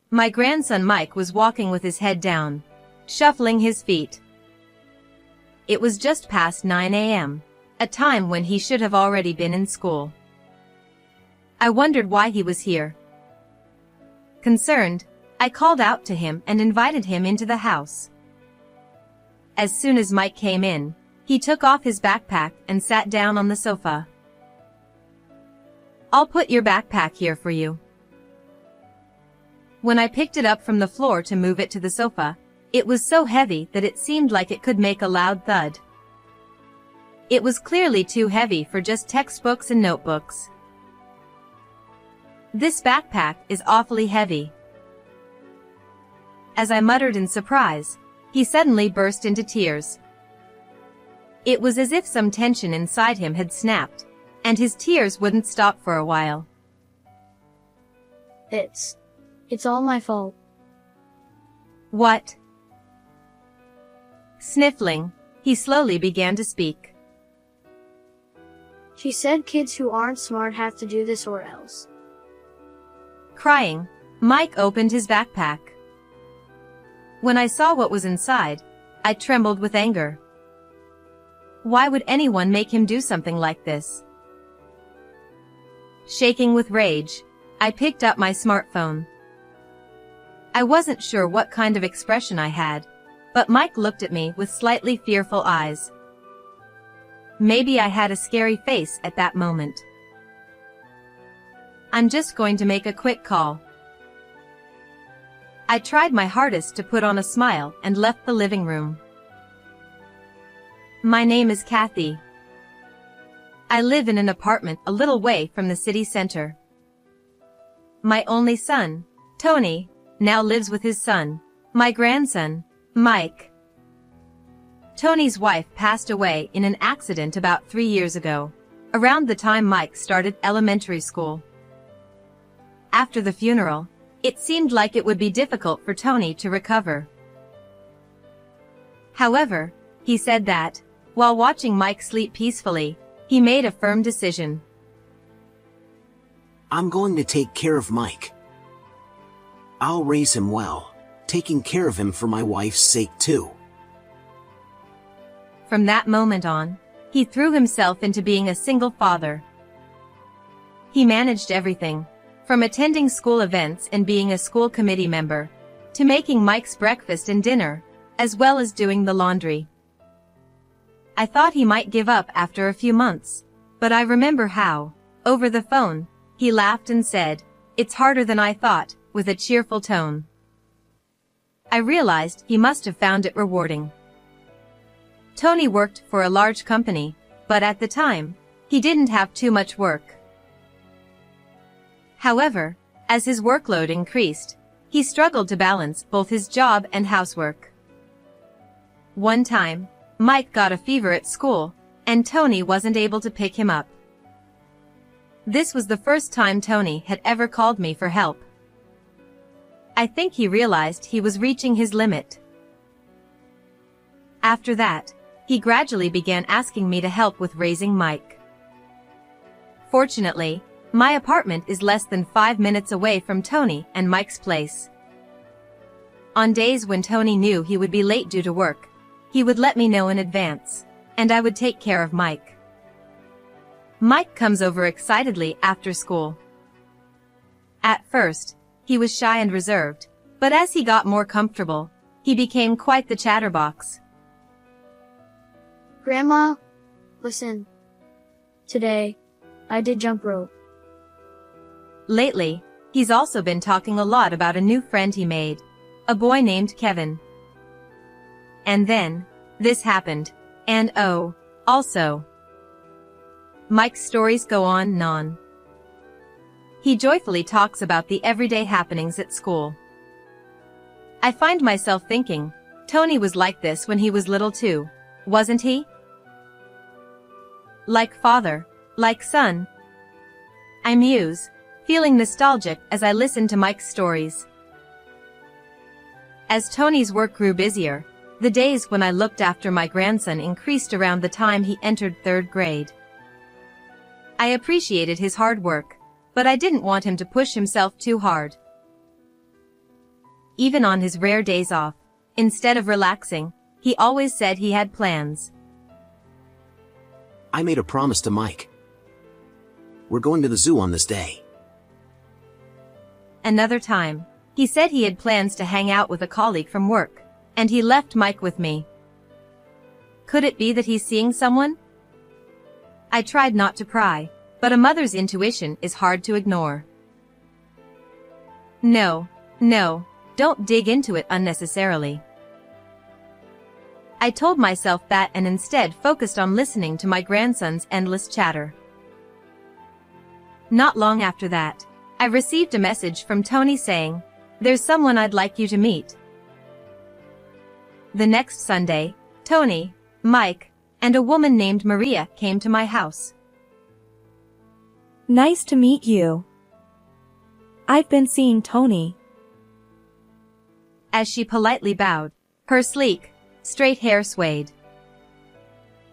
My grandson Mike was walking with his head down, shuffling his feet. It was just past 9 a.m., a time when he should have already been in school. I wondered why he was here. Concerned, I called out to him and invited him into the house. As soon as Mike came in, he took off his backpack and sat down on the sofa. "I'll put your backpack here for you." When I picked it up from the floor to move it to the sofa, it was so heavy that it seemed like it could make a loud thud. It was clearly too heavy for just textbooks and notebooks. "This backpack is awfully heavy." As I muttered in surprise, he suddenly burst into tears. It was as if some tension inside him had snapped, and his tears wouldn't stop for a while. It's all my fault." "What?" Sniffling, he slowly began to speak. She said kids who aren't smart have to do this or else. Crying, Mike opened his backpack. When I saw what was inside, I trembled with anger. Why would anyone make him do something like this? Shaking with rage, I picked up my smartphone. I wasn't sure what kind of expression I had, but Mike looked at me with slightly fearful eyes. Maybe I had a scary face at that moment. "I'm just going to make a quick call." I tried my hardest to put on a smile and left the living room. "My name is Kathy. I live in an apartment a little way from the city center. My only son, Tony, now lives with his son, my grandson, Mike. Tony's wife passed away in an accident about 3 years ago, around the time Mike started elementary school. After the funeral, it seemed like it would be difficult for Tony to recover. However, he said that, while watching Mike sleep peacefully, he made a firm decision. "I'm going to take care of Mike. I'll raise him well, taking care of him for my wife's sake too." From that moment on, he threw himself into being a single father. He managed everything, from attending school events and being a school committee member, to making Mike's breakfast and dinner, as well as doing the laundry. I thought he might give up after a few months, but I remember how, over the phone, he laughed and said, "It's harder than I thought," with a cheerful tone. I realized he must have found it rewarding. Tony worked for a large company, but at the time, he didn't have too much work. However, as his workload increased, he struggled to balance both his job and housework. One time, Mike got a fever at school, and Tony wasn't able to pick him up. This was the first time Tony had ever called me for help. I think he realized he was reaching his limit. After that, he gradually began asking me to help with raising Mike. Fortunately, my apartment is less than 5 minutes away from Tony and Mike's place. On days when Tony knew he would be late due to work, he would let me know in advance, and I would take care of Mike. Mike comes over excitedly after school. At first, he was shy and reserved, but as he got more comfortable, he became quite the chatterbox. "Grandma, listen. Today, I did jump rope." Lately, he's also been talking a lot about a new friend he made, a boy named Kevin. And then, this happened, and oh, also. Mike's stories go on and on. He joyfully talks about the everyday happenings at school. I find myself thinking, Tony was like this when he was little too, wasn't he? Like father, like son. I muse, feeling nostalgic as I listen to Mike's stories. As Tony's work grew busier, the days when I looked after my grandson increased around the time he entered 3rd grade. I appreciated his hard work, but I didn't want him to push himself too hard. even on his rare days off. Instead of relaxing, he always said he had plans. I made a promise to Mike. We're going to the zoo on this day. Another time, he said he had plans to hang out with a colleague from work, and he left Mike with me. Could it be that he's seeing someone? I tried not to pry, but a mother's intuition is hard to ignore. No, don't dig into it unnecessarily. I told myself that and instead focused on listening to my grandson's endless chatter. Not long after that, I received a message from Tony saying, "There's someone I'd like you to meet." The next Sunday, Tony, Mike, and a woman named Maria came to my house. Nice to meet you. I've been seeing Tony. As she politely bowed, her sleek, straight hair swayed.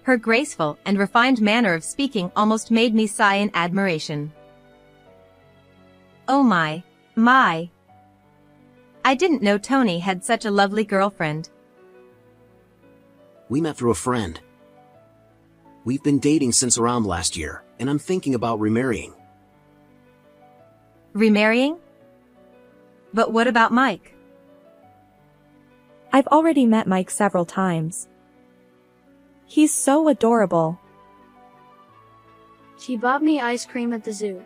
Her graceful and refined manner of speaking almost made me sigh in admiration. Oh my. I didn't know Tony had such a lovely girlfriend. We met through a friend. We've been dating since around last year, and I'm thinking about remarrying. Remarrying? But what about Mike? I've already met Mike several times. He's so adorable. She bought me ice cream at the zoo.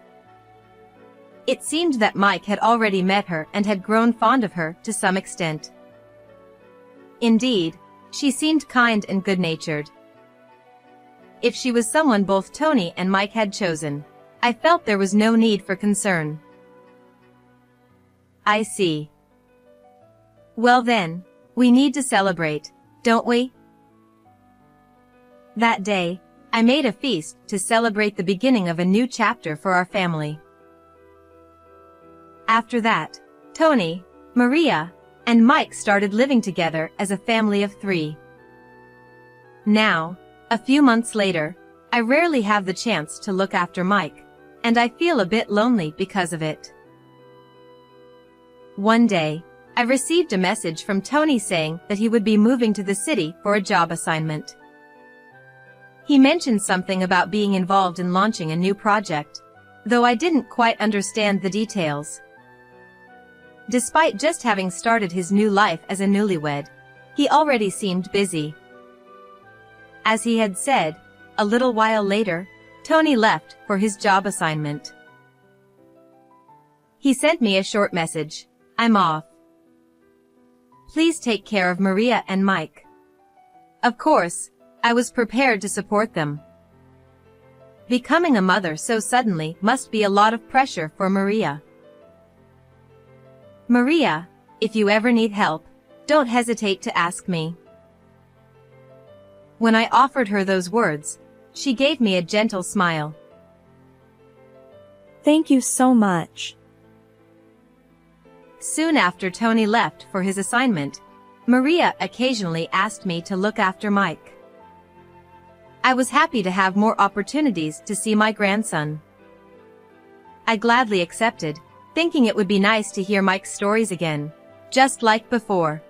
It seemed that Mike had already met her and had grown fond of her to some extent. Indeed, she seemed kind and good-natured. If she was someone both Tony and Mike had chosen, I felt there was no need for concern. I see. Well then, we need to celebrate, don't we? That day, I made a feast to celebrate the beginning of a new chapter for our family. After that, Tony, Maria, and Mike started living together as a family of 3. Now, a few months later, I rarely have the chance to look after Mike, and I feel a bit lonely because of it. One day, I received a message from Tony saying that he would be moving to the city for a job assignment. He mentioned something about being involved in launching a new project, though I didn't quite understand the details. Despite just having started his new life as a newlywed, he already seemed busy. As he had said, a little while later, Tony left for his job assignment. He sent me a short message. I'm off. Please take care of Maria and Mike. Of course, I was prepared to support them. Becoming a mother so suddenly must be a lot of pressure for Maria. Maria, if you ever need help, don't hesitate to ask me. When I offered her those words, she gave me a gentle smile. Thank you so much. Soon after Tony left for his assignment, Maria occasionally asked me to look after Mike. I was happy to have more opportunities to see my grandson. I gladly accepted, thinking it would be nice to hear Mike's stories again, just like before.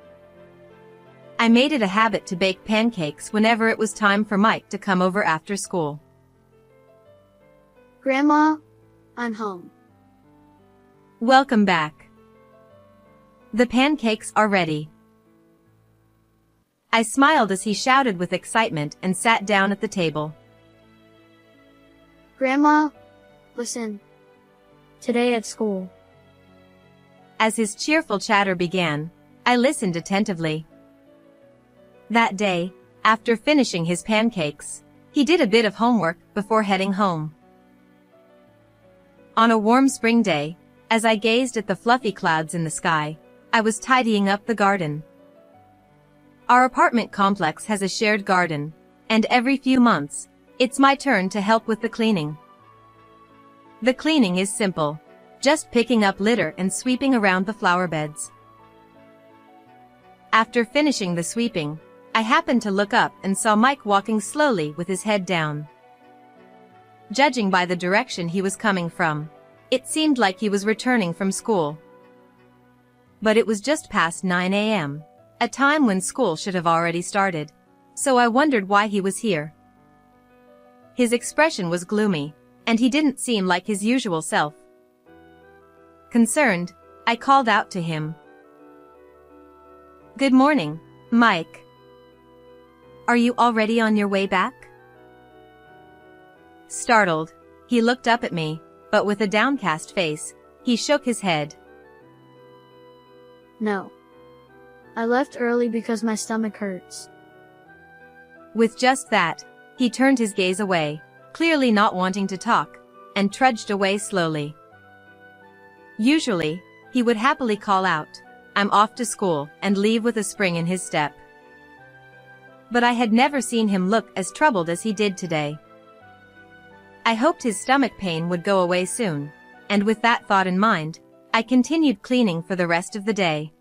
I made it a habit to bake pancakes whenever it was time for Mike to come over after school. Grandma, I'm home. Welcome back. The pancakes are ready. I smiled as he shouted with excitement and sat down at the table. Grandma, listen. Today at school. As his cheerful chatter began, I listened attentively. That day, after finishing his pancakes, he did a bit of homework before heading home. On a warm spring day, as I gazed at the fluffy clouds in the sky, I was tidying up the garden. Our apartment complex has a shared garden, and every few months, it's my turn to help with the cleaning. The cleaning is simple, just picking up litter and sweeping around the flower beds. After finishing the sweeping, I happened to look up and saw Mike walking slowly with his head down. Judging by the direction he was coming from, it seemed like he was returning from school. but it was just past 9 a.m., a time when school should have already started. So I wondered why he was here. His expression was gloomy, and he didn't seem like his usual self. Concerned, I called out to him. "Good morning, Mike. Are you already on your way back?" Startled, he looked up at me, but with a downcast face, he shook his head. No. I left early because my stomach hurts. With just that, he turned his gaze away, clearly not wanting to talk, and trudged away slowly. Usually, he would happily call out, "I'm off to school," and leave with a spring in his step. But I had never seen him look as troubled as he did today. I hoped his stomach pain would go away soon, and with that thought in mind, I continued cleaning for the rest of the day.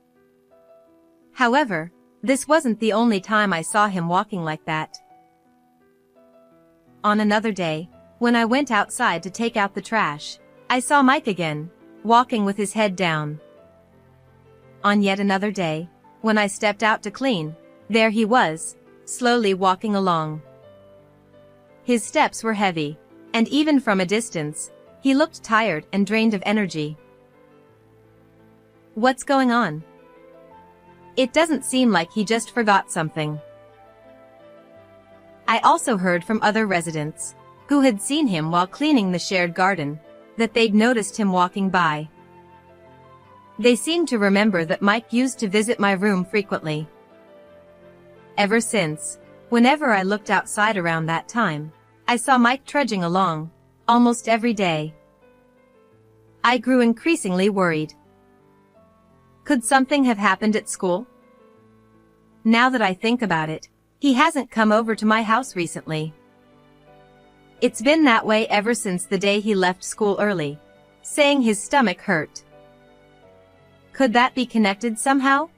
However, this wasn't the only time I saw him walking like that. On another day, when I went outside to take out the trash, I saw Mike again, walking with his head down. On yet another day, when I stepped out to clean, there he was, slowly walking along. His steps were heavy, and even from a distance, he looked tired and drained of energy. What's going on? It doesn't seem like he just forgot something. I also heard from other residents, who had seen him while cleaning the shared garden, that they'd noticed him walking by. They seemed to remember that Mike used to visit my room frequently. Ever since, whenever I looked outside around that time, I saw Mike trudging along, almost every day. I grew increasingly worried. Could something have happened at school? Now that I think about it, he hasn't come over to my house recently. It's been that way ever since the day he left school early, saying his stomach hurt. Could that be connected somehow?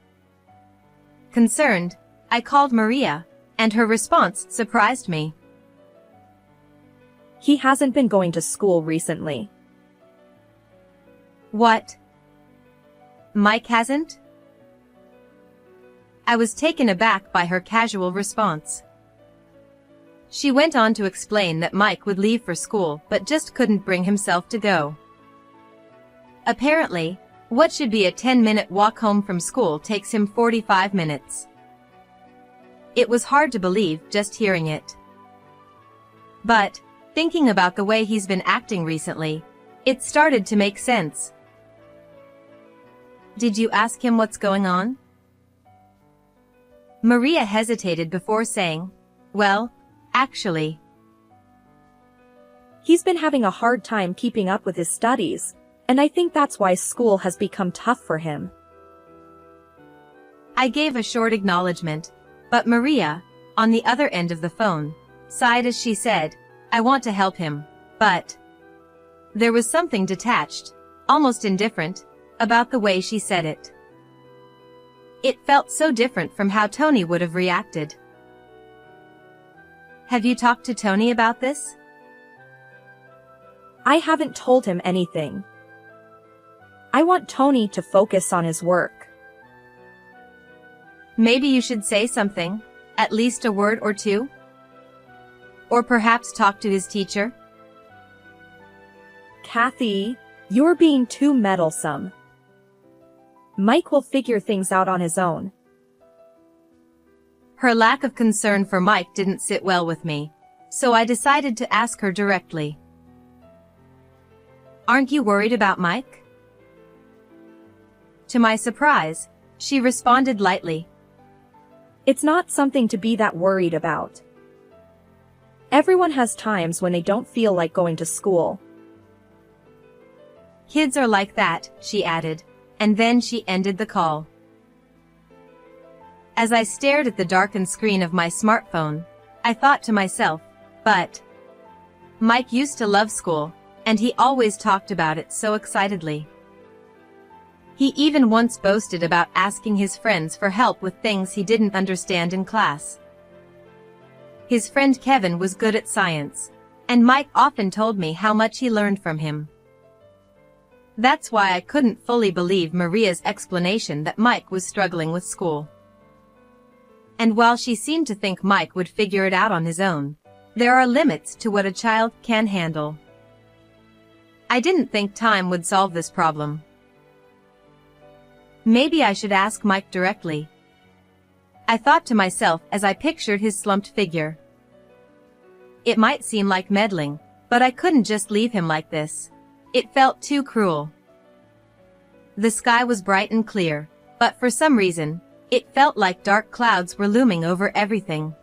Concerned, I called Maria, and her response surprised me. He hasn't been going to school recently. What? Mike hasn't? I was taken aback by her casual response. She went on to explain that Mike would leave for school but just couldn't bring himself to go. Apparently, what should be a 10-minute walk home from school takes him 45 minutes. It was hard to believe just hearing it. But, thinking about the way he's been acting recently, it started to make sense. Did you ask him what's going on? Maria hesitated before saying, "Well, actually." He's been having a hard time keeping up with his studies, and I think that's why school has become tough for him. I gave a short acknowledgement, but Maria, on the other end of the phone, sighed as she said, "I want to help him, but..." There was something detached, almost indifferent, about the way she said it. It felt so different from how Tony would have reacted. Have you talked to Tony about this? I haven't told him anything. I want Tony to focus on his work. Maybe you should say something, at least a word or two? Or perhaps talk to his teacher? Kathy, you're being too meddlesome. Mike will figure things out on his own. Her lack of concern for Mike didn't sit well with me, so I decided to ask her directly. Aren't you worried about Mike? To my surprise, she responded lightly. It's not something to be that worried about. Everyone has times when they don't feel like going to school. Kids are like that, she added, and then she ended the call. As I stared at the darkened screen of my smartphone, I thought to myself, but Mike used to love school, and he always talked about it so excitedly. He even once boasted about asking his friends for help with things he didn't understand in class. His friend Kevin was good at science, and Mike often told me how much he learned from him. That's why I couldn't fully believe Maria's explanation that Mike was struggling with school. And while she seemed to think Mike would figure it out on his own, there are limits to what a child can handle. I didn't think time would solve this problem. Maybe I should ask Mike directly. I thought to myself as I pictured his slumped figure. It might seem like meddling, but I couldn't just leave him like this. It felt too cruel. The sky was bright and clear, but for some reason, it felt like dark clouds were looming over everything.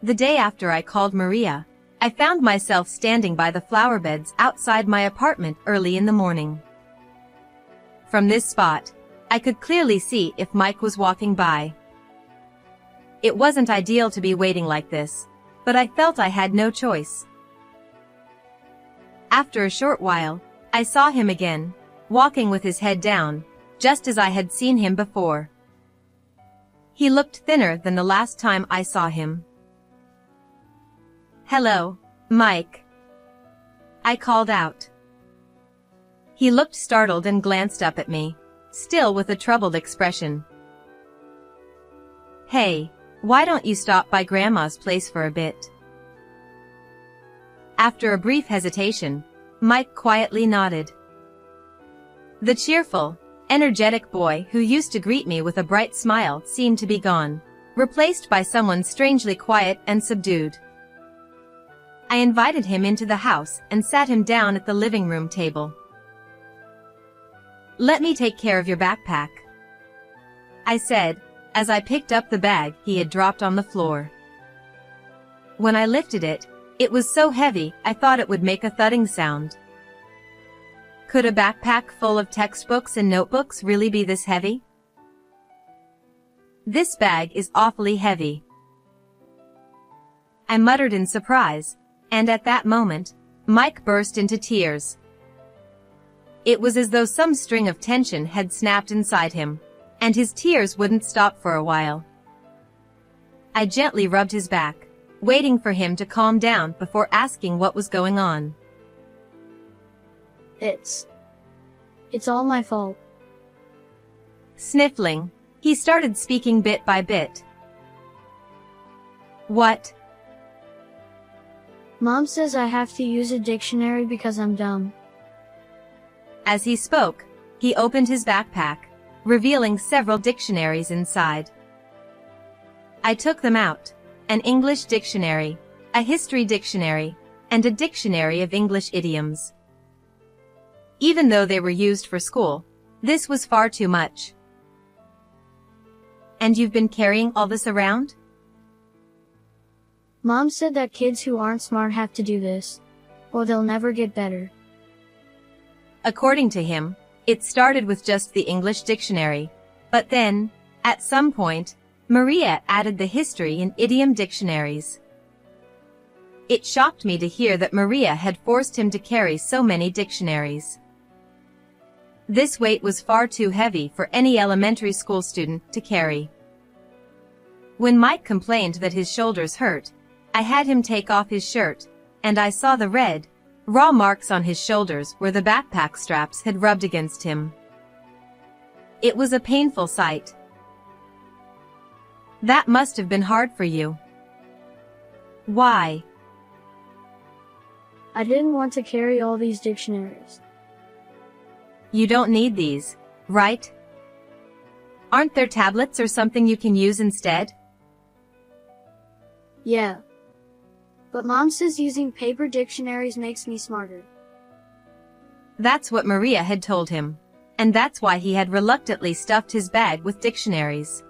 The day after I called Maria, I found myself standing by the flower beds outside my apartment early in the morning. From this spot, I could clearly see if Mike was walking by. It wasn't ideal to be waiting like this, but I felt I had no choice. After a short while, I saw him again, walking with his head down, just as I had seen him before. He looked thinner than the last time I saw him. "Hello, Mike," I called out. He looked startled and glanced up at me, still with a troubled expression. "Hey, why don't you stop by Grandma's place for a bit?" After a brief hesitation, Mike quietly nodded. The cheerful, energetic boy who used to greet me with a bright smile seemed to be gone, replaced by someone strangely quiet and subdued. I invited him into the house and sat him down at the living room table. "Let me take care of your backpack," I said, as I picked up the bag he had dropped on the floor. When I lifted it, it was so heavy I thought it would make a thudding sound. Could a backpack full of textbooks and notebooks really be this heavy? "This bag is awfully heavy," I muttered in surprise, and at that moment, Mike burst into tears. It was as though some string of tension had snapped inside him, and his tears wouldn't stop for a while. I gently rubbed his back, waiting for him to calm down before asking what was going on. It's all my fault. Sniffling, he started speaking bit by bit. "What?" Mom says I have to use a dictionary because I'm dumb. As he spoke, he opened his backpack, revealing several dictionaries inside. I took them out: an English dictionary, a history dictionary, and a dictionary of English idioms. Even though they were used for school, this was far too much. "And you've been carrying all this around?" Mom said that kids who aren't smart have to do this, or they'll never get better. According to him, it started with just the English dictionary, but then, at some point, Maria added the history and idiom dictionaries. It shocked me to hear that Maria had forced him to carry so many dictionaries. This weight was far too heavy for any elementary school student to carry. When Mike complained that his shoulders hurt, I had him take off his shirt, and I saw the red, raw marks on his shoulders where the backpack straps had rubbed against him. It was a painful sight. "That must have been hard for you." "Why?" I didn't want to carry all these dictionaries. "You don't need these, right? Aren't there tablets or something you can use instead?" Yeah. But Mom says using paper dictionaries makes me smarter. That's what Maria had told him, and that's why he had reluctantly stuffed his bag with dictionaries.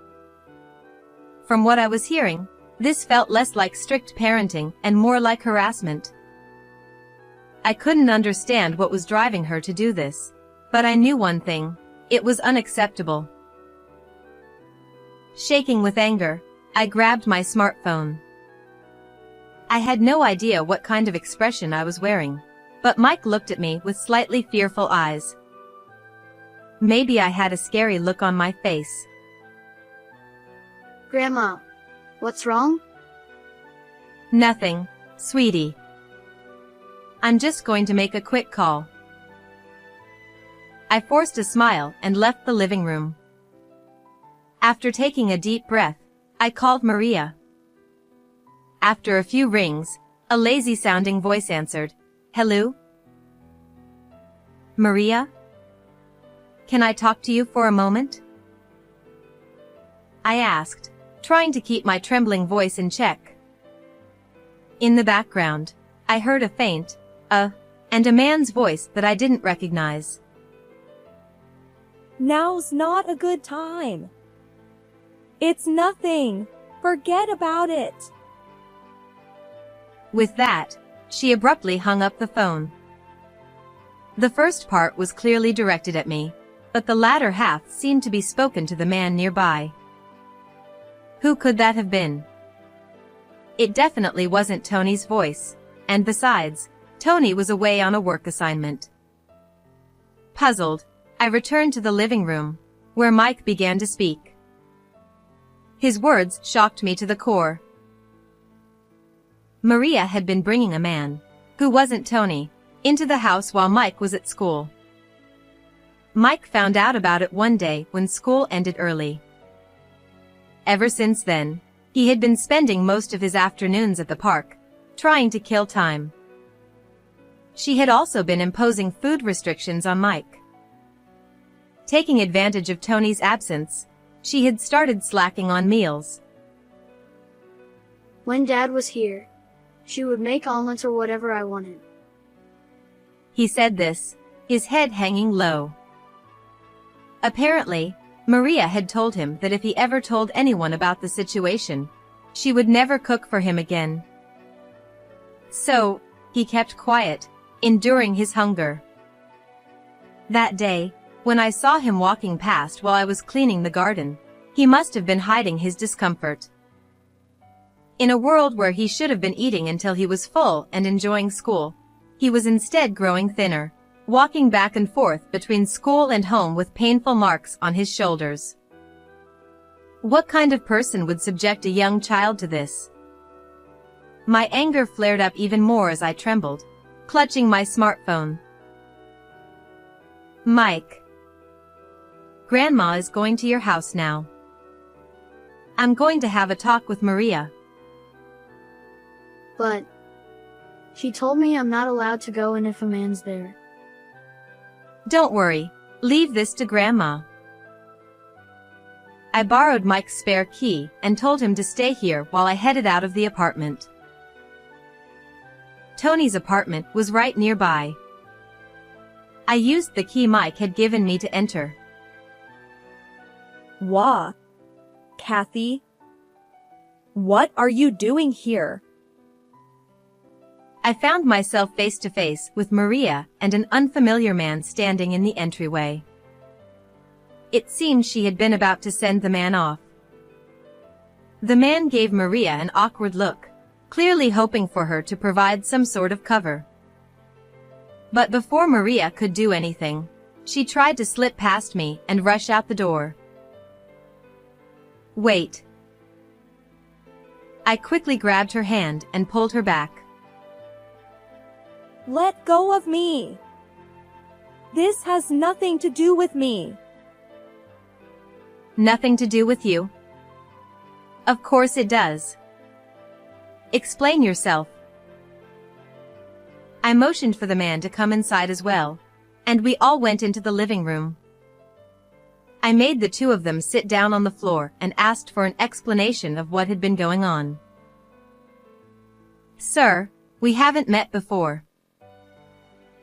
From what I was hearing, this felt less like strict parenting and more like harassment. I couldn't understand what was driving her to do this, but I knew one thing: it was unacceptable. Shaking with anger, I grabbed my smartphone. I had no idea what kind of expression I was wearing, but Mike looked at me with slightly fearful eyes. Maybe I had a scary look on my face. "Grandma, what's wrong?" "Nothing, sweetie. I'm just going to make a quick call." I forced a smile and left the living room. After taking a deep breath, I called Maria. After a few rings, a lazy-sounding voice answered, "Hello? Maria? Can I talk to you for a moment?" I asked, trying to keep my trembling voice in check. In the background, I heard a faint, and a man's voice that I didn't recognize. Now's not a good time. It's nothing. Forget about it. With that, she abruptly hung up the phone. The first part was clearly directed at me, but the latter half seemed to be spoken to the man nearby. Who could that have been? It definitely wasn't Tony's voice, and besides, Tony was away on a work assignment. Puzzled, I returned to the living room, where Mike began to speak. His words shocked me to the core. Maria had been bringing a man, who wasn't Tony, into the house while Mike was at school. Mike found out about it one day when school ended early. Ever since then, he had been spending most of his afternoons at the park, trying to kill time. She had also been imposing food restrictions on Mike. Taking advantage of Tony's absence, she had started slacking on meals. When Dad was here, she would make omelets or whatever I wanted. He said this, his head hanging low. Apparently, Maria had told him that if he ever told anyone about the situation, she would never cook for him again. So, he kept quiet, enduring his hunger. That day, when I saw him walking past while I was cleaning the garden, he must have been hiding his discomfort. In a world where he should have been eating until he was full and enjoying school, he was instead growing thinner, walking back and forth between school and home with painful marks on his shoulders. What kind of person would subject a young child to this? My anger flared up even more as I trembled, clutching my smartphone. Mike. Grandma is going to your house now. I'm going to have a talk with Maria. But she told me I'm not allowed to go in if a man's there. Don't worry, leave this to Grandma. I borrowed Mike's spare key and told him to stay here while I headed out of the apartment. Tony's apartment was right nearby. I used the key Mike had given me to enter. Wah. Kathy? What are you doing here? I found myself face to face with Maria and an unfamiliar man standing in the entryway. It seemed she had been about to send the man off. The man gave Maria an awkward look, clearly hoping for her to provide some sort of cover. But before Maria could do anything, she tried to slip past me and rush out the door. Wait. I quickly grabbed her hand and pulled her back. Let go of me. This has nothing to do with me. Nothing to do with you? Of course it does. Explain yourself. I motioned for the man to come inside as well, and we all went into the living room. I made the two of them sit down on the floor and asked for an explanation of what had been going on. Sir, we haven't met before.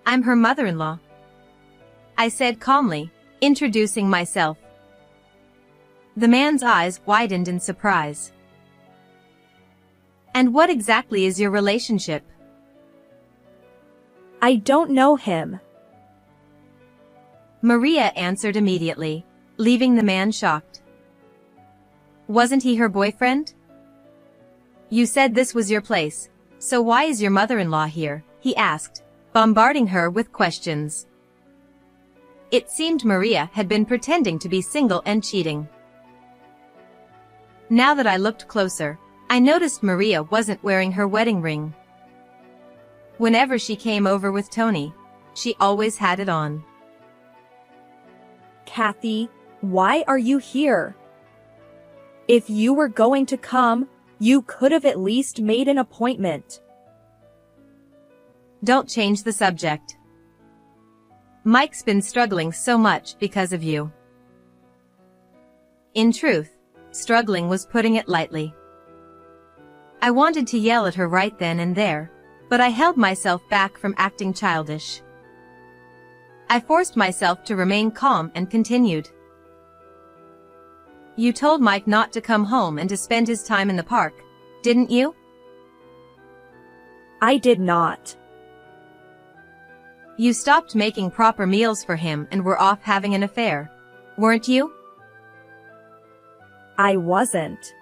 I'm her mother-in-law, I said calmly, introducing myself. The man's eyes widened in surprise. And what exactly is your relationship? I don't know him. Maria answered immediately, leaving the man shocked. Wasn't he her boyfriend? You said this was your place, so why is your mother-in-law here? He asked, bombarding her with questions. It seemed Maria had been pretending to be single and cheating. Now that I looked closer, I noticed Maria wasn't wearing her wedding ring. Whenever she came over with Tony, she always had it on. Kathy, why are you here? If you were going to come, you could have at least made an appointment. Don't change the subject. Mike's been struggling so much because of you. In truth, struggling was putting it lightly. I wanted to yell at her right then and there, but I held myself back from acting childish. I forced myself to remain calm and continued. You told Mike not to come home and to spend his time in the park, didn't you? I did not. You stopped making proper meals for him and were off having an affair, weren't you? I wasn't.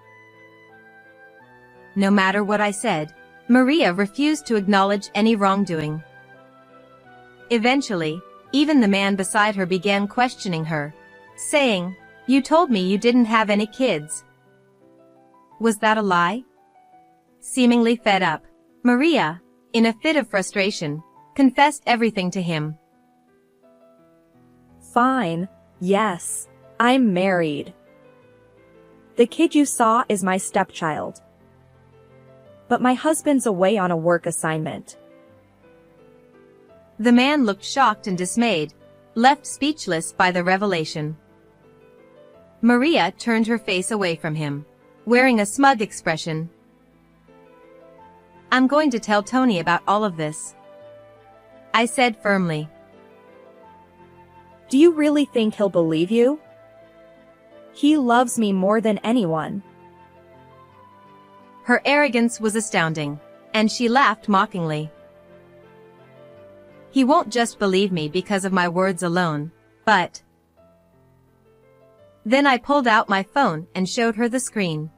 No matter what I said, Maria refused to acknowledge any wrongdoing. Eventually, even the man beside her began questioning her, saying, "You told me you didn't have any kids. Was that a lie?" Seemingly fed up, Maria, in a fit of frustration, confessed everything to him. Fine, yes, I'm married. The kid you saw is my stepchild. But my husband's away on a work assignment. The man looked shocked and dismayed, left speechless by the revelation. Maria turned her face away from him, wearing a smug expression. "I'm going to tell Tony about all of this," I said firmly. Do you really think he'll believe you? He loves me more than anyone. Her arrogance was astounding, and she laughed mockingly. He won't just believe me because of my words alone, but... Then I pulled out my phone and showed her the screen.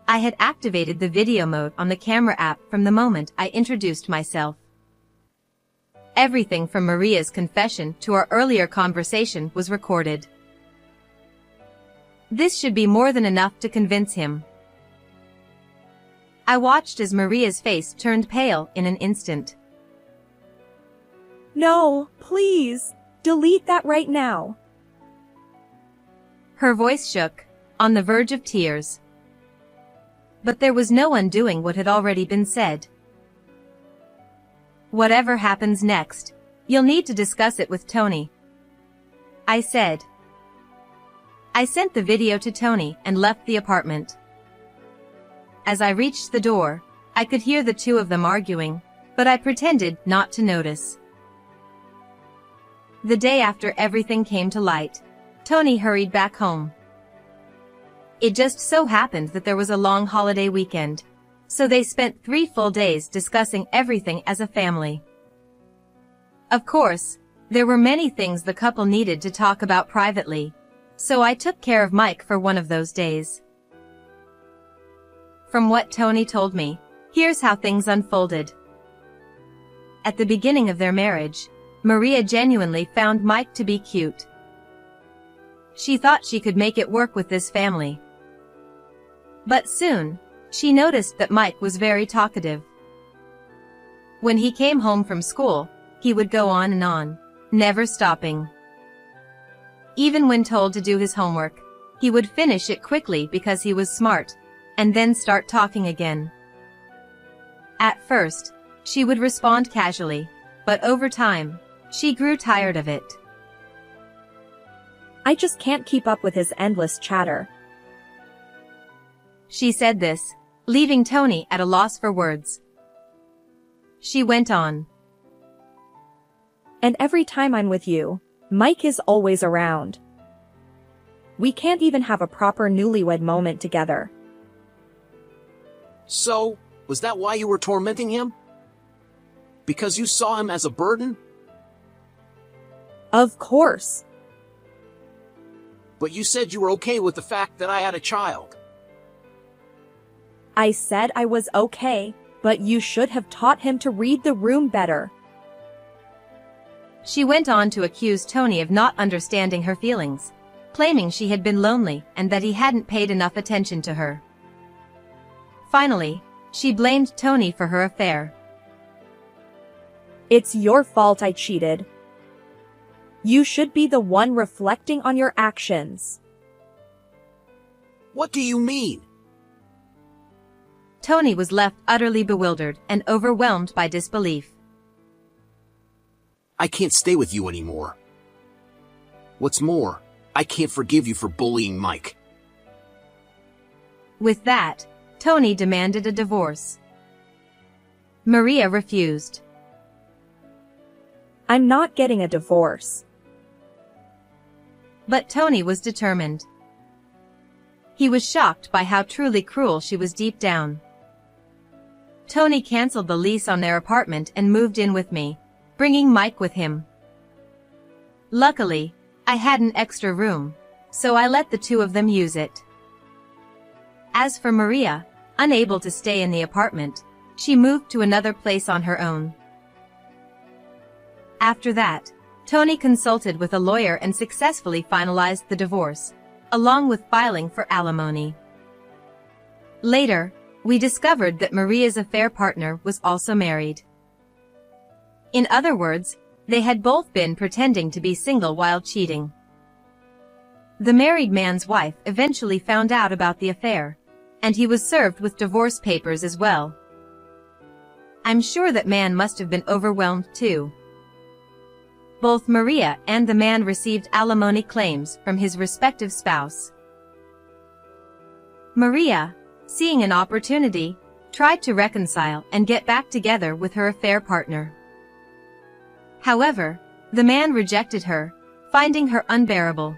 I had activated the video mode on the camera app from the moment I introduced myself. Everything from Maria's confession to our earlier conversation was recorded. This should be more than enough to convince him. I watched as Maria's face turned pale in an instant. No, please, delete that right now. Her voice shook, on the verge of tears. But there was no undoing what had already been said. Whatever happens next, you'll need to discuss it with Tony, I said. I sent the video to Tony and left the apartment. As I reached the door, I could hear the two of them arguing, but I pretended not to notice. The day after everything came to light, Tony hurried back home. It just so happened that there was a long holiday weekend, so they spent 3 full days discussing everything as a family. Of course, there were many things the couple needed to talk about privately, so I took care of Mike for one of those days. From what Tony told me, here's how things unfolded. At the beginning of their marriage, Maria genuinely found Mike to be cute. She thought she could make it work with this family. But soon, she noticed that Mike was very talkative. When he came home from school, he would go on and on, never stopping. Even when told to do his homework, he would finish it quickly because he was smart, and then start talking again. At first, she would respond casually, but over time, she grew tired of it. I just can't keep up with his endless chatter. She said this, leaving Tony at a loss for words. She went on. And every time I'm with you, Mike is always around. We can't even have a proper newlywed moment together. So, was that why you were tormenting him? Because you saw him as a burden? Of course. But you said you were okay with the fact that I had a child. I said I was okay, but you should have taught him to read the room better. She went on to accuse Tony of not understanding her feelings, claiming she had been lonely and that he hadn't paid enough attention to her. Finally, she blamed Tony for her affair. It's your fault I cheated. You should be the one reflecting on your actions. What do you mean? Tony was left utterly bewildered and overwhelmed by disbelief. I can't stay with you anymore. What's more, I can't forgive you for bullying Mike. With that, Tony demanded a divorce. Maria refused. I'm not getting a divorce. But Tony was determined. He was shocked by how truly cruel she was deep down. Tony canceled the lease on their apartment and moved in with me, bringing Mike with him. Luckily, I had an extra room, so I let the two of them use it. As for Maria, unable to stay in the apartment, she moved to another place on her own. After that, Tony consulted with a lawyer and successfully finalized the divorce, along with filing for alimony. Later, we discovered that Maria's affair partner was also married. In other words, they had both been pretending to be single while cheating. The married man's wife eventually found out about the affair, and he was served with divorce papers as well. I'm sure that man must have been overwhelmed too. Both Maria and the man received alimony claims from his respective spouse. Maria, seeing an opportunity, tried to reconcile and get back together with her affair partner. However, the man rejected her, finding her unbearable.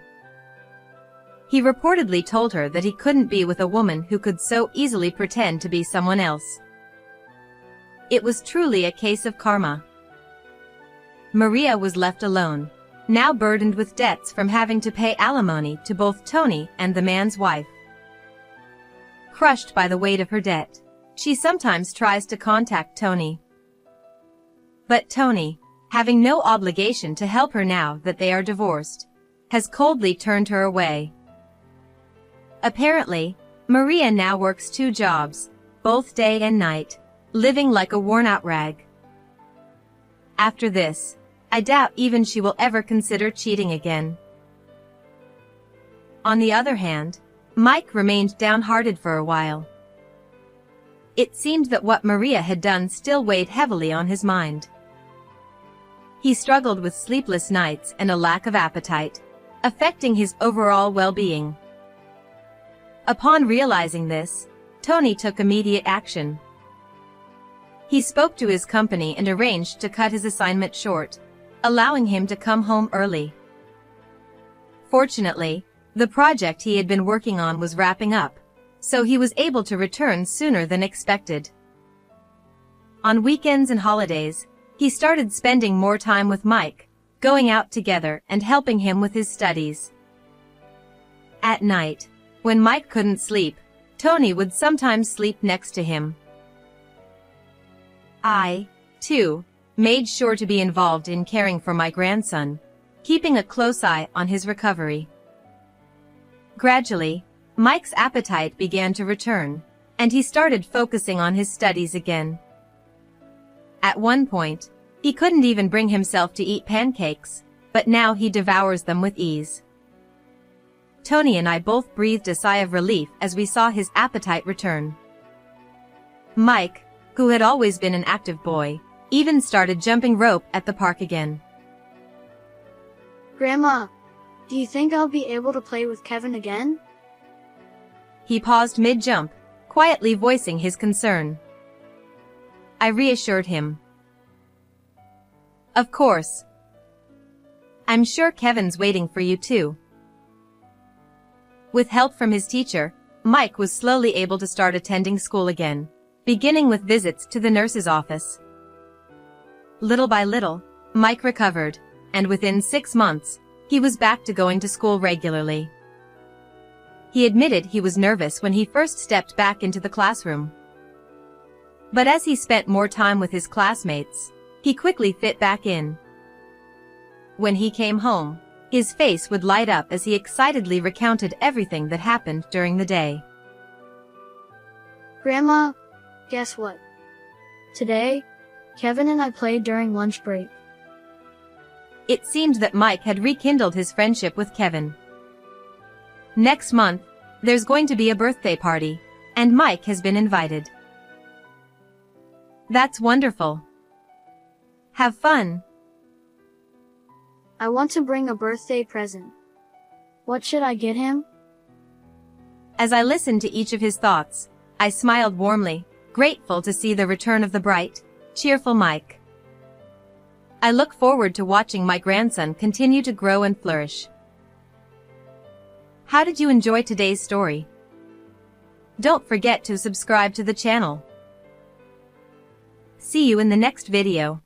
He reportedly told her that he couldn't be with a woman who could so easily pretend to be someone else. It was truly a case of karma. Maria was left alone, now burdened with debts from having to pay alimony to both Tony and the man's wife. Crushed by the weight of her debt, she sometimes tries to contact Tony. But Tony, having no obligation to help her now that they are divorced, has coldly turned her away. Apparently, Maria now works 2 jobs, both day and night, living like a worn-out rag. After this, I doubt even she will ever consider cheating again. On the other hand, Mike remained downhearted for a while. It seemed that what Maria had done still weighed heavily on his mind. He struggled with sleepless nights and a lack of appetite, affecting his overall well-being. Upon realizing this, Tony took immediate action. He spoke to his company and arranged to cut his assignment short, allowing him to come home early. Fortunately, the project he had been working on was wrapping up, so he was able to return sooner than expected. On weekends and holidays, he started spending more time with Mike, going out together and helping him with his studies. At night, when Mike couldn't sleep, Tony would sometimes sleep next to him. I, too, made sure to be involved in caring for my grandson, keeping a close eye on his recovery. Gradually, Mike's appetite began to return, and he started focusing on his studies again. At one point, he couldn't even bring himself to eat pancakes, but now he devours them with ease. Tony and I both breathed a sigh of relief as we saw his appetite return. Mike, who had always been an active boy, even started jumping rope at the park again. Grandma, do you think I'll be able to play with Kevin again? He paused mid-jump, quietly voicing his concern. I reassured him. Of course. I'm sure Kevin's waiting for you too. With help from his teacher, Mike was slowly able to start attending school again, beginning with visits to the nurse's office. Little by little, Mike recovered, and within 6 months, he was back to going to school regularly. He admitted he was nervous when he first stepped back into the classroom. But as he spent more time with his classmates, he quickly fit back in. When he came home, his face would light up as he excitedly recounted everything that happened during the day. Grandma, guess what? Today, Kevin and I played during lunch break. It seemed that Mike had rekindled his friendship with Kevin. Next month, there's going to be a birthday party, and Mike has been invited. That's wonderful. Have fun. I want to bring a birthday present. What should I get him? As I listened to each of his thoughts, I smiled warmly, grateful to see the return of the bright, cheerful Mike. I look forward to watching my grandson continue to grow and flourish. How did you enjoy today's story? Don't forget to subscribe to the channel. See you in the next video.